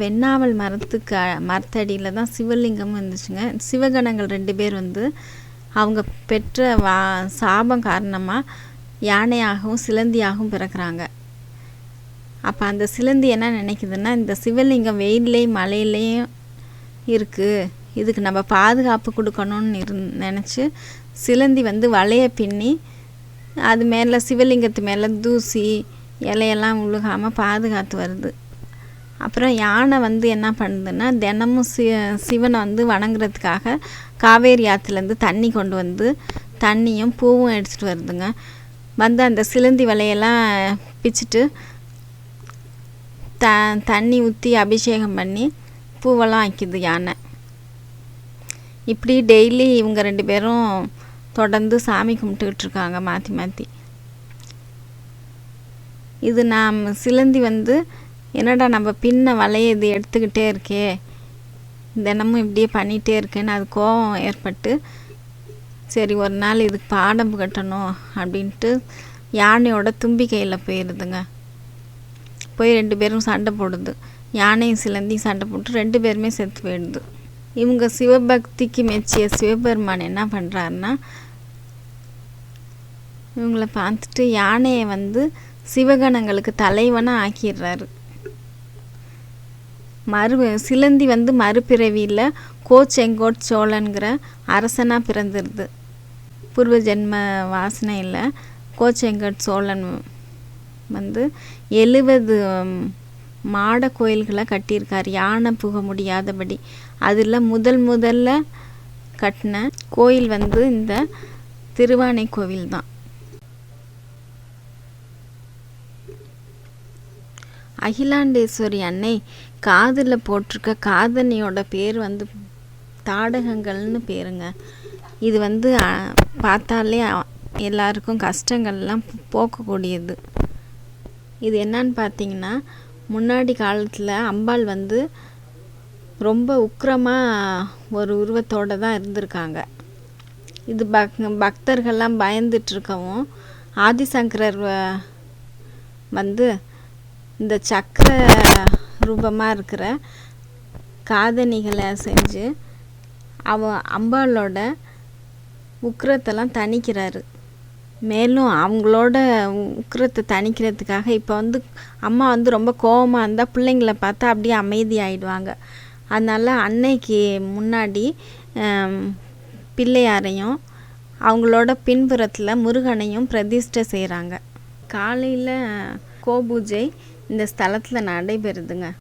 வெண்ணாவல் மரத்தடியில் தான் சிவலிங்கம் இருந்துச்சுங்க. சிவகணங்கள் 2 பேர் வந்து அவங்க பெற்ற சாபம் காரணமாக யானையாகவும் சிலந்தியாகவும் பிறக்கிறாங்க. அப்போ அந்த சிலந்தி என்ன நினைக்குதுன்னா, இந்த சிவலிங்கம் வெயிலையும் மழையிலையும் இருக்குது, இதுக்கு நம்ம பாதுகாப்பு கொடுக்கணும்னு நினச்சி சிலந்தி வந்து வலையை பின்னி அது மேலே சிவலிங்கத்து மேலே தூசி இலையெல்லாம் உழுகாமல் பாதுகாத்து வருது. அப்புறம் யானை வந்து என்ன பண்ணுதுன்னா, தினமும் சிவனை வந்து வணங்குறதுக்காக காவேரி ஆற்றுலேருந்து தண்ணி கொண்டு வந்து தண்ணியும் பூவும் எடுத்துகிட்டு வருதுங்க. வந்து அந்த சிலந்தி வலையெல்லாம் பிச்சுட்டு தண்ணி ஊற்றி அபிஷேகம் பண்ணி பூவெல்லாம் வைக்கிது யானை. இப்படி டெய்லி இவங்க 2 பேரும் தொடர்ந்து சாமி கும்பிட்டுக்கிட்டு இருக்காங்க மாற்றி மாற்றி. இது சிலந்தி வந்து என்னடா நம்ம பின்ன வலையை இது எடுத்துக்கிட்டே இருக்கே, தினமும் இப்படியே பண்ணிகிட்டே இருக்கேன்னு அது கோபம் ஏற்பட்டு, சரி ஒரு நாள் இதுக்கு பாடம் கட்டணும் அப்படின்ட்டு யானையோட தும்பிக்கையில் போயிடுதுங்க. போய் 2 பேரும் சண்டை போடுது. யானையும் சிலந்தியும் சண்டை போட்டு 2 பேருமே செத்து போயிடுது. இவங்க சிவபக்திக்கு மெச்சிய சிவபெருமான் என்ன பண்ணுறாருன்னா, இவங்களை பார்த்துட்டு யானையை வந்து சிவகணங்களுக்கு தலைவனாக ஆக்கிடுறாரு. சிலந்தி வந்து மறுபிறவியில் கோச்செங்கோட் சோழன்கிற அரசனாக பிறந்துருது. பூர்வ ஜென்ம வாசனையில் கோச்செங்கோட் சோழன் வந்து 70 மாட கோயில்களை கட்டியிருக்கார், யானை புக முடியாதபடி. அதில் முதல்ல கட்டின கோயில் வந்து இந்த திருவானைக்கோவில் தான். அகிலாண்டேஸ்வரி அன்னை காதில் போட்டிருக்க காதணியோட பேர் வந்து தாடகங்கள்னு பேருங்க. இது வந்து பார்த்தாலே எல்லாருக்கும் கஷ்டங்கள்லாம் போக்கக்கூடியது. இது என்னன்னு பார்த்தீங்கன்னா, முன்னாடி காலத்தில் அம்பாள் வந்து ரொம்ப உக்கிரமாக ஒரு உருவத்தோடு தான் இருந்திருக்காங்க. இது பக்தர்கள்லாம் பயந்துட்டுருக்கவும் ஆதிசங்கரர் வந்து இந்த சக்கர ரூபமாக இருக்கிற காதணிகளை செஞ்சு அம்பாளோட உக்கிரத்தெல்லாம் தணிக்கிறாரு. மேலும் அவங்களோட உக்கிரத்தை தணிக்கிறதுக்காக இப்போ வந்து அம்மா வந்து ரொம்ப கோபமாக இருந்தால் பிள்ளைங்களை பார்த்தா அப்படியே அமைதியாகிடுவாங்க. அதனால் அன்னைக்கு முன்னாடி பிள்ளையாரையும் அவங்களோட பின்புறத்தில் முருகனையும் பிரதிஷ்டை செய்கிறாங்க. காலையில் கோபூஜை இந்த ஸ்தலத்தில் நடைபெறுதுங்க.